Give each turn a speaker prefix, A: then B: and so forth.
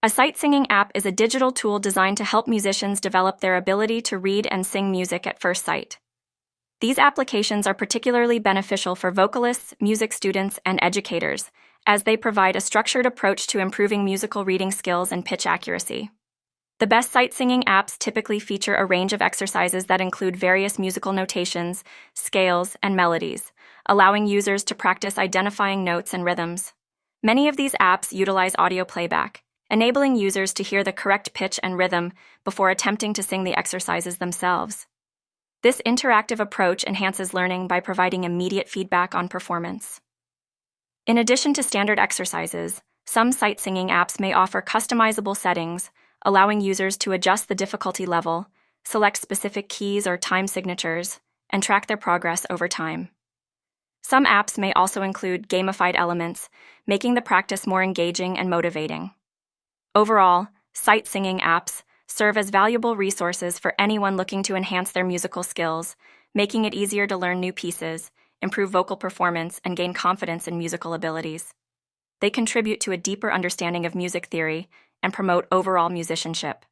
A: A sight-singing app is a digital tool designed to help musicians develop their ability to read and sing music at first sight. These applications are particularly beneficial for vocalists, music students, and educators, as they provide a structured approach to improving musical reading skills and pitch accuracy. The best sight-singing apps typically feature a range of exercises that include various musical notations, scales, and melodies, allowing users to practice identifying notes and rhythms. Many of these apps utilize audio playback, enabling users to hear the correct pitch and rhythm before attempting to sing the exercises themselves. This interactive approach enhances learning by providing immediate feedback on performance. In addition to standard exercises, some sight-singing apps may offer customizable settings, allowing users to adjust the difficulty level, select specific keys or time signatures, and track their progress over time. Some apps may also include gamified elements, making the practice more engaging and motivating. Overall, sight-singing apps serve as valuable resources for anyone looking to enhance their musical skills, making it easier to learn new pieces, improve vocal performance, and gain confidence in musical abilities. They contribute to a deeper understanding of music theory and promote overall musicianship.